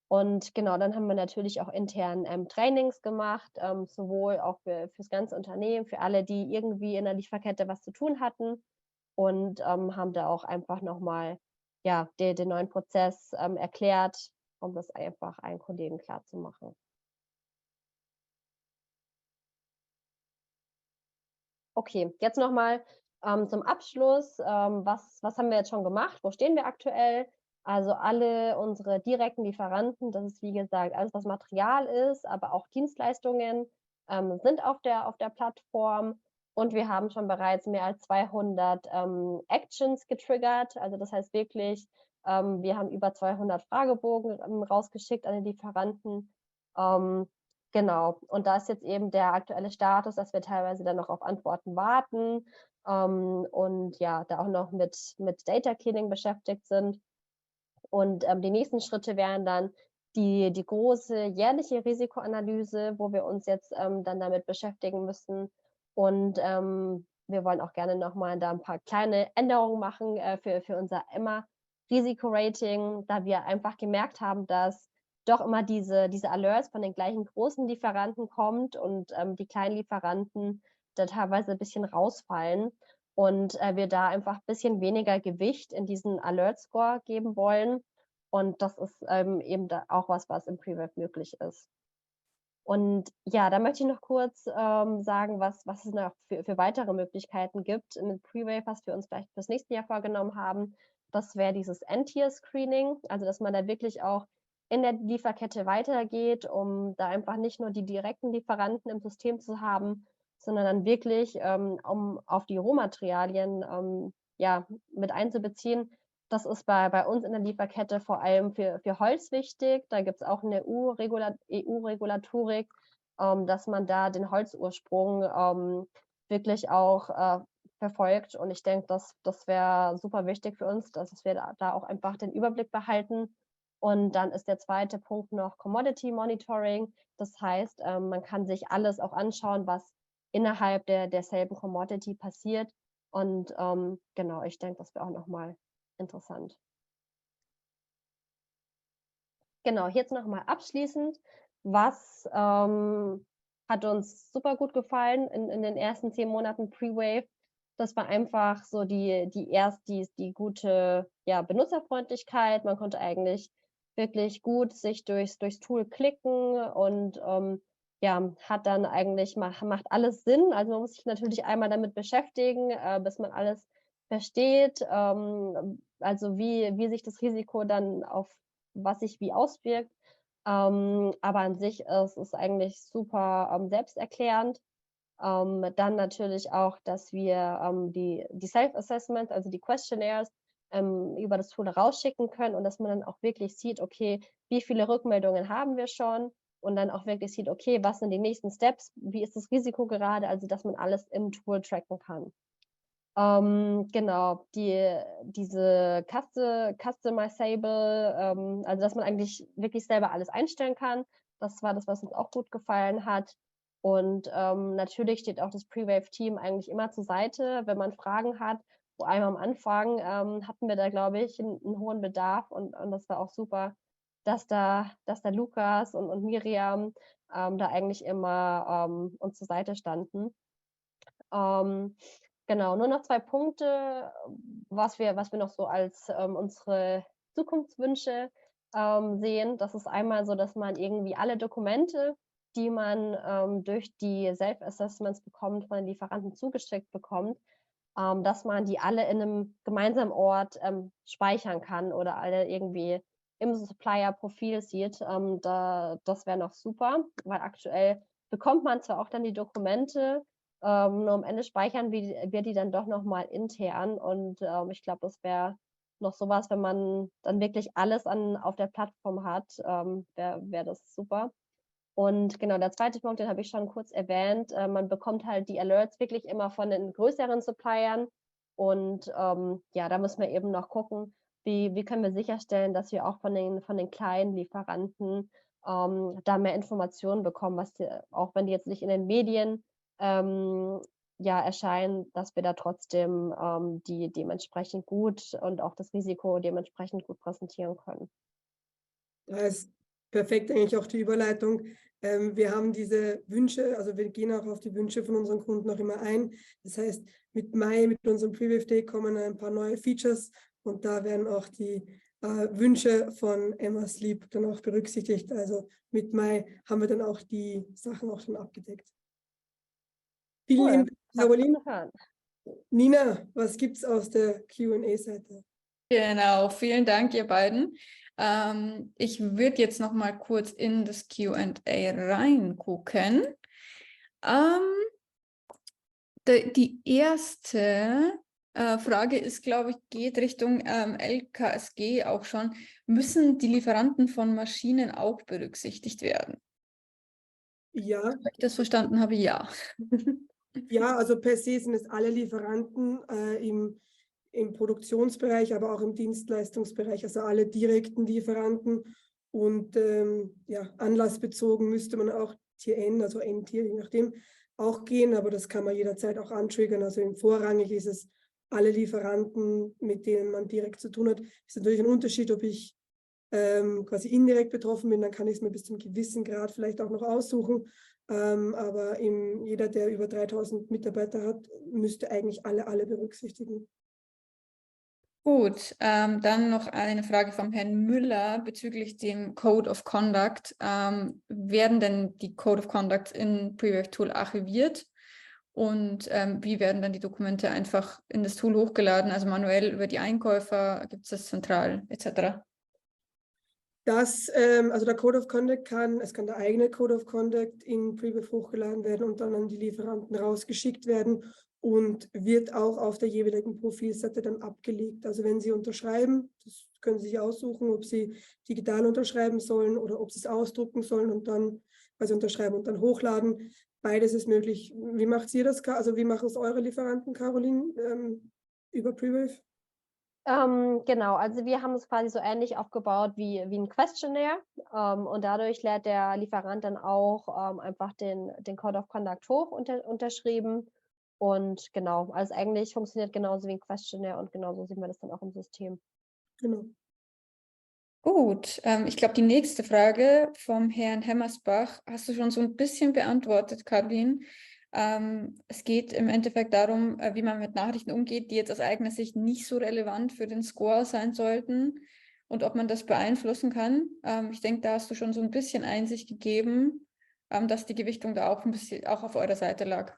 Und genau, dann haben wir natürlich auch intern, Trainings gemacht, sowohl auch fürs ganze Unternehmen, für alle, die irgendwie in der Lieferkette was zu tun hatten und, haben da auch einfach noch mal, ja, den neuen Prozess, erklärt, um das einfach allen Kollegen klarzumachen. Okay, jetzt noch mal, zum Abschluss, was haben wir jetzt schon gemacht? Wo stehen wir aktuell? Also, alle unsere direkten Lieferanten, das ist, wie gesagt, alles, was Material ist, aber auch Dienstleistungen, sind auf der Plattform und wir haben schon bereits mehr als 200, Actions getriggert. Also, das heißt wirklich, wir haben über 200 Fragebogen, rausgeschickt an die Lieferanten. Ähm, Genau. Und da ist jetzt eben der aktuelle Status, dass wir teilweise dann noch auf Antworten warten, und ja, da auch noch mit Data Cleaning beschäftigt sind. Und, die nächsten Schritte wären dann die große jährliche Risikoanalyse, wo wir uns jetzt, dann damit beschäftigen müssen. Und, wir wollen auch gerne noch mal da ein paar kleine Änderungen machen, für unser Risikorating, da wir einfach gemerkt haben, dass doch immer diese Alerts von den gleichen großen Lieferanten kommt und die kleinen Lieferanten da teilweise ein bisschen rausfallen und wir da einfach ein bisschen weniger Gewicht in diesen Alert-Score geben wollen. Und das ist eben da auch was im Pre-Wave möglich ist. Und ja, da möchte ich noch kurz sagen, was es noch für weitere Möglichkeiten gibt mit Pre-Wave, was wir uns vielleicht fürs nächste Jahr vorgenommen haben. Das wäre dieses End-Tier-Screening, also dass man da wirklich auch in der Lieferkette weitergeht, um da einfach nicht nur die direkten Lieferanten im System zu haben, sondern dann wirklich, um auf die Rohmaterialien ja, mit einzubeziehen. Das ist bei uns in der Lieferkette vor allem für Holz wichtig. Da gibt es auch eine EU-Regulatorik, dass man da den Holzursprung wirklich auch verfolgt. Und ich denke, das wäre super wichtig für uns, dass wir da auch einfach den Überblick behalten. Und dann ist der zweite Punkt noch Commodity Monitoring. Das heißt, man kann sich alles auch anschauen, was innerhalb derselben Commodity passiert. Und genau, ich denke, das wäre auch nochmal interessant. Genau, jetzt nochmal abschließend, was hat uns super gut gefallen in den ersten 10 Monaten Pre-Wave. Das war einfach so die gute Benutzerfreundlichkeit. Man konnte eigentlich wirklich gut sich durchs Tool klicken und hat dann eigentlich, macht alles Sinn. Also man muss sich natürlich einmal damit beschäftigen, bis man alles versteht, also wie sich das Risiko dann auf was sich wie auswirkt. Aber an sich ist es eigentlich super selbsterklärend. Dann natürlich auch, dass wir die Self-Assessments, also die Questionnaires, über das Tool rausschicken können und dass man dann auch wirklich sieht, okay, wie viele Rückmeldungen haben wir schon und dann auch wirklich sieht, okay, was sind die nächsten Steps, wie ist das Risiko gerade, also dass man alles im Tool tracken kann. Genau, diese Customizable, also dass man eigentlich wirklich selber alles einstellen kann. Das war das, was uns auch gut gefallen hat. Und natürlich steht auch das Pre-Wave-Team eigentlich immer zur Seite, wenn man Fragen hat. Vor allem am Anfang hatten wir da, glaube ich, einen hohen Bedarf und das war auch super, dass da Lukas und Miriam da eigentlich immer uns zur Seite standen. Genau, nur noch 2 Punkte, was wir noch so als unsere Zukunftswünsche sehen. Das ist einmal so, dass man irgendwie alle Dokumente, die man durch die Self-Assessments bekommt, von den Lieferanten zugeschickt bekommt, dass man die alle in einem gemeinsamen Ort speichern kann oder alle irgendwie im Supplier-Profil sieht. Das wäre noch super, weil aktuell bekommt man zwar auch dann die Dokumente, nur am Ende speichern wir die dann doch nochmal intern. Und ich glaube, das wäre noch sowas, wenn man dann wirklich alles auf der Plattform hat, wäre das super. Und genau, der zweite Punkt, den habe ich schon kurz erwähnt, man bekommt halt die Alerts wirklich immer von den größeren Suppliern. Und da müssen wir eben noch gucken, wie können wir sicherstellen, dass wir auch von den kleinen Lieferanten da mehr Informationen bekommen, auch wenn die jetzt nicht in den Medien erscheinen, dass wir da trotzdem die dementsprechend gut und auch das Risiko dementsprechend gut präsentieren können. Da ist perfekt eigentlich auch die Überleitung. Wir haben diese Wünsche, also wir gehen auch auf die Wünsche von unseren Kunden auch immer ein. Das heißt, mit Mai, mit unserem Pre-Wave Day kommen ein paar neue Features und da werden auch die Wünsche von Emma Sleep dann auch berücksichtigt. Also mit Mai haben wir dann auch die Sachen auch schon abgedeckt. Vielen lieben Dank, Caroline. Nina, was gibt es aus der Q&A-Seite? Genau, vielen Dank, ihr beiden. Ich würde jetzt noch mal kurz in das Q&A reingucken. Die erste Frage ist, glaube ich, geht Richtung LKSG auch schon. Müssen die Lieferanten von Maschinen auch berücksichtigt werden? Ja. Wenn ich das verstanden habe, ja. Ja, also per se sind es alle Lieferanten im Produktionsbereich, aber auch im Dienstleistungsbereich, also alle direkten Lieferanten. Und anlassbezogen müsste man auch Tier N, also N-Tier, je nachdem, auch gehen, aber das kann man jederzeit auch antriggern. Also vorrangig ist es alle Lieferanten, mit denen man direkt zu tun hat. Es ist natürlich ein Unterschied, ob ich quasi indirekt betroffen bin, dann kann ich es mir bis zum gewissen Grad vielleicht auch noch aussuchen. Aber jeder, der über 3000 Mitarbeiter hat, müsste eigentlich alle berücksichtigen. Gut, dann noch eine Frage vom Herrn Müller bezüglich dem Code of Conduct. Werden denn die Code of Conduct in Prewave Tool archiviert? Und wie werden dann die Dokumente einfach in das Tool hochgeladen, also manuell über die Einkäufer, gibt es das zentral etc.? Also der Code of Conduct es kann der eigene Code of Conduct in Prewave hochgeladen werden und dann an die Lieferanten rausgeschickt werden und wird auch auf der jeweiligen Profilseite dann abgelegt. Also wenn Sie unterschreiben, das können Sie sich aussuchen, ob Sie digital unterschreiben sollen oder ob Sie es ausdrucken sollen und dann quasi unterschreiben und dann hochladen. Beides ist möglich. Wie macht ihr das? Also wie machen es eure Lieferanten, Caroline, über Prewave? Genau, also wir haben es quasi so ähnlich aufgebaut wie ein Questionnaire, und dadurch lädt der Lieferant dann auch einfach den Code of Conduct hoch unterschrieben. Und genau, also eigentlich funktioniert genauso wie ein Questionnaire und genauso sieht man das dann auch im System. Genau. Gut, ich glaube, die nächste Frage vom Herrn Hemmersbach hast du schon so ein bisschen beantwortet, Caroline. Es geht im Endeffekt darum, wie man mit Nachrichten umgeht, die jetzt aus eigener Sicht nicht so relevant für den Score sein sollten und ob man das beeinflussen kann. Ich denke, da hast du schon so ein bisschen Einsicht gegeben, dass die Gewichtung da auch ein bisschen auch auf eurer Seite lag.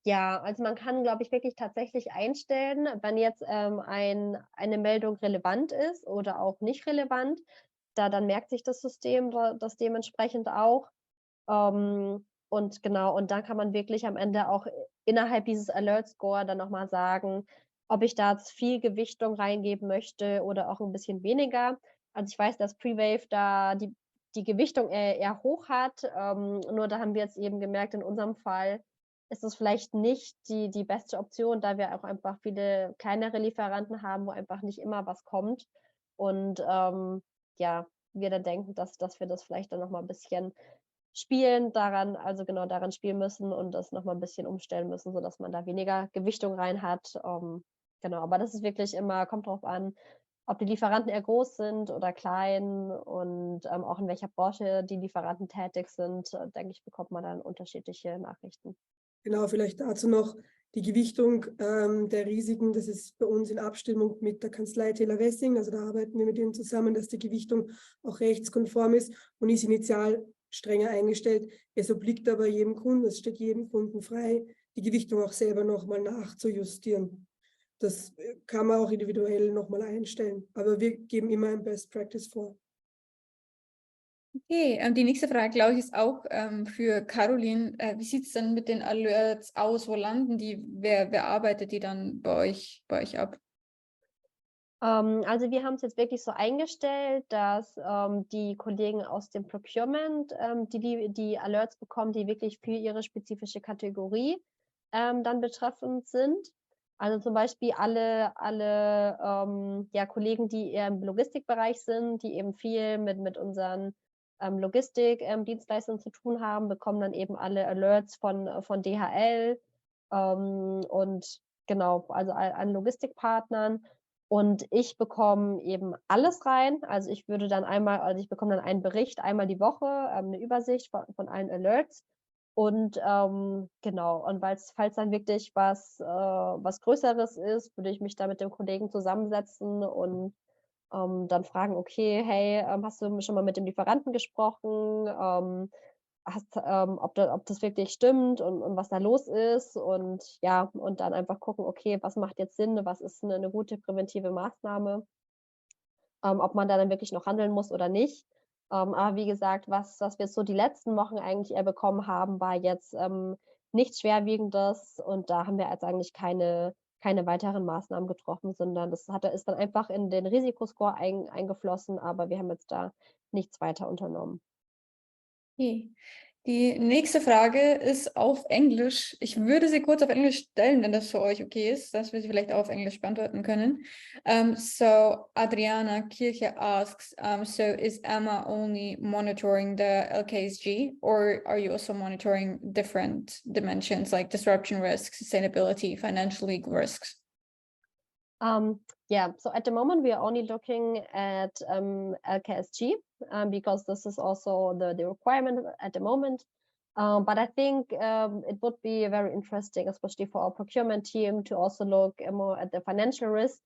Ja, also man kann, glaube ich, wirklich tatsächlich einstellen, wenn jetzt eine Meldung relevant ist oder auch nicht relevant. Dann merkt sich das System das dementsprechend auch. Und genau, und dann kann man wirklich am Ende auch innerhalb dieses Alert Score dann nochmal sagen, ob ich da jetzt viel Gewichtung reingeben möchte oder auch ein bisschen weniger. Also ich weiß, dass Prewave da die Gewichtung eher hoch hat. Nur da haben wir jetzt eben gemerkt, in unserem Fall ist es vielleicht nicht die beste Option, da wir auch einfach viele kleinere Lieferanten haben, wo einfach nicht immer was kommt. Und ja, wir dann denken, dass wir das vielleicht dann noch mal ein bisschen daran spielen müssen und das noch mal 'n bisschen umstellen müssen, sodass man da weniger Gewichtung rein hat. Genau, aber das ist wirklich immer kommt drauf an, ob die Lieferanten eher groß sind oder klein und auch in welcher Branche die Lieferanten tätig sind, denke ich, bekommt man dann unterschiedliche Nachrichten. Genau, vielleicht dazu noch die Gewichtung der Risiken. Das ist bei uns in Abstimmung mit der Kanzlei Taylor Wessing. Also da arbeiten wir mit ihnen zusammen, dass die Gewichtung auch rechtskonform ist und ist initial strenger eingestellt. Es obliegt aber jedem Kunden, es steht jedem Kunden frei, die Gewichtung auch selber nochmal nachzujustieren. Das kann man auch individuell nochmal einstellen. Aber wir geben immer ein Best Practice vor. Okay, die nächste Frage, glaube ich, ist auch für Caroline. Wie sieht es denn mit den Alerts aus? Wo landen die? Wer arbeitet die dann bei euch ab? Also wir haben es jetzt wirklich so eingestellt, dass die Kollegen aus dem Procurement die Alerts bekommen, die wirklich für ihre spezifische Kategorie dann betreffend sind. Also zum Beispiel alle ja, Kollegen, die eher im Logistikbereich sind, die eben viel mit unseren Logistik-Dienstleistern zu tun haben, bekommen dann eben alle Alerts von DHL und genau, also an Logistikpartnern. Und ich bekomme eben alles rein. Also ich bekomme dann einen Bericht einmal die Woche, 'ne Übersicht von allen Alerts. Und genau, und falls dann wirklich was Größeres ist, würde ich mich da mit dem Kollegen zusammensetzen und dann fragen: „Okay, hey, hast du schon mal mit dem Lieferanten gesprochen? Ob das wirklich stimmt und was da los ist?“ Und ja, und dann einfach gucken: „Okay, was macht jetzt Sinn? Was ist 'ne gute präventive Maßnahme?“ Ob man da dann wirklich noch handeln muss oder nicht. Aber wie gesagt, was wir jetzt so die letzten Wochen eigentlich eher bekommen haben, war jetzt nichts Schwerwiegendes und da haben wir jetzt eigentlich keine weiteren Maßnahmen getroffen, sondern ist dann einfach in den Risikoscore eingeflossen, aber wir haben jetzt da nichts weiter unternommen. Okay. Die nächste Frage ist auf Englisch. Ich würde sie kurz auf Englisch stellen, wenn das für euch okay ist, dass wir sie vielleicht auch auf Englisch beantworten können. So Adriana Kirche asks, so is Emma only monitoring the LKSG or are you also monitoring different dimensions like disruption risks, sustainability, financial legal risks? Yeah, so at the moment we are only looking at LKSG because this is also the requirement at the moment. But I think it would be very interesting, especially for our procurement team, to also look more at the financial risk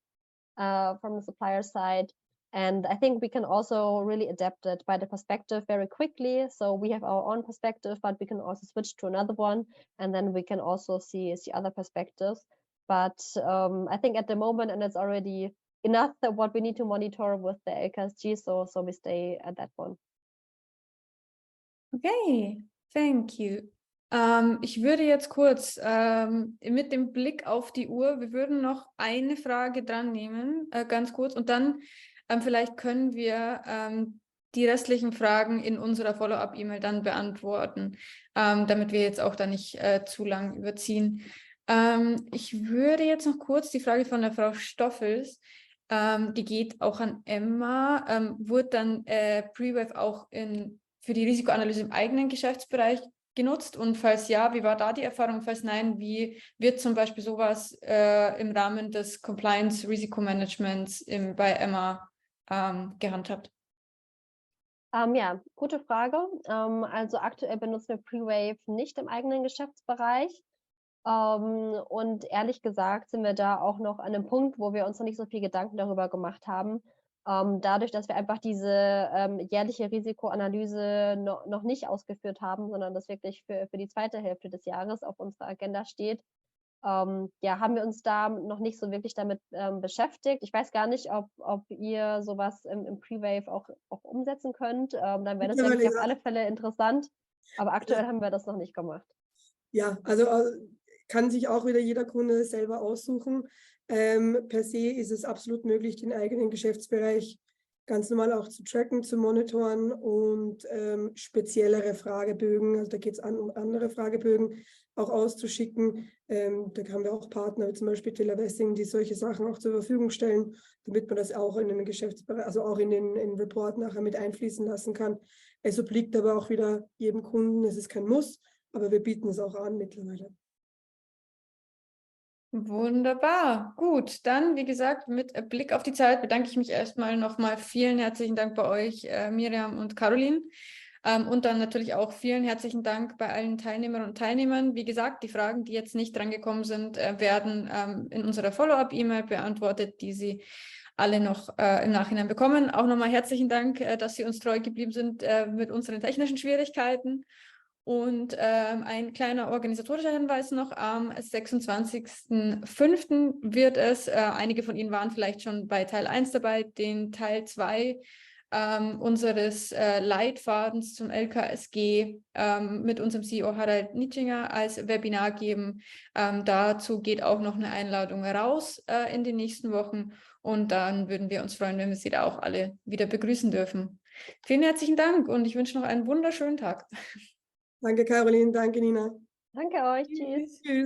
from the supplier side. And I think we can also really adapt it by the perspective very quickly. So we have our own perspective, but we can also switch to another one, and then we can also see other perspectives. But I think at the moment, and it's already enough that what we need to monitor with the LKSG, so we stay at that one. Okay, thank you. Ich würde jetzt kurz mit dem Blick auf die Uhr, wir würden noch eine Frage dran nehmen, ganz kurz, und dann vielleicht können wir die restlichen Fragen in unserer Follow-up-E-Mail dann beantworten, damit wir jetzt auch da nicht zu lang überziehen. Ich würde jetzt noch kurz die Frage von der Frau Stoffels, die geht auch an Emma, wurde dann Prewave auch für die Risikoanalyse im eigenen Geschäftsbereich genutzt? Und falls ja, wie war da die Erfahrung? Falls nein, wie wird zum Beispiel sowas im Rahmen des Compliance-Risikomanagements bei Emma gehandhabt? Ja, gute Frage. Also aktuell benutzen wir Prewave nicht im eigenen Geschäftsbereich. Und ehrlich gesagt sind wir da auch noch an einem Punkt, wo wir uns noch nicht so viel Gedanken darüber gemacht haben. Dadurch, dass wir einfach diese jährliche Risikoanalyse noch nicht ausgeführt haben, sondern das wirklich für die zweite Hälfte des Jahres auf unserer Agenda steht, haben wir uns da noch nicht so wirklich damit beschäftigt. Ich weiß gar nicht, ob ihr sowas im Prewave auch umsetzen könnt. Dann wäre das, denke ich, auf alle Fälle interessant. Aber aktuell haben wir das noch nicht gemacht. Ja, also kann sich auch wieder jeder Kunde selber aussuchen. Per se ist es absolut möglich, den eigenen Geschäftsbereich ganz normal auch zu tracken, zu monitoren und speziellere Fragebögen, also da geht es um andere Fragebögen, auch auszuschicken. Da haben wir auch Partner, wie zum Beispiel Taylor Wessing, die solche Sachen auch zur Verfügung stellen, damit man das auch in den Geschäftsbereich, also auch in den Report nachher mit einfließen lassen kann. Es obliegt aber auch wieder jedem Kunden, es ist kein Muss, aber wir bieten es auch an mittlerweile. Wunderbar, gut. Dann, wie gesagt, mit Blick auf die Zeit bedanke ich mich erstmal nochmal. Vielen herzlichen Dank bei euch, Miriam und Caroline. Und dann natürlich auch vielen herzlichen Dank bei allen Teilnehmerinnen und Teilnehmern. Wie gesagt, die Fragen, die jetzt nicht drangekommen sind, werden in unserer Follow-up-E-Mail beantwortet, die Sie alle noch im Nachhinein bekommen. Auch nochmal herzlichen Dank, dass Sie uns treu geblieben sind mit unseren technischen Schwierigkeiten. Und ein kleiner organisatorischer Hinweis noch, am 26.05. wird es, einige von Ihnen waren vielleicht schon bei Teil 1 dabei, den Teil 2 unseres Leitfadens zum LKSG mit unserem CEO Harald Nitschinger als Webinar geben. Dazu geht auch noch eine Einladung raus in den nächsten Wochen und dann würden wir uns freuen, wenn wir Sie da auch alle wieder begrüßen dürfen. Vielen herzlichen Dank und ich wünsche noch einen wunderschönen Tag. Danke, Caroline. Danke, Nina. Danke euch. Tschüss. Tschüss.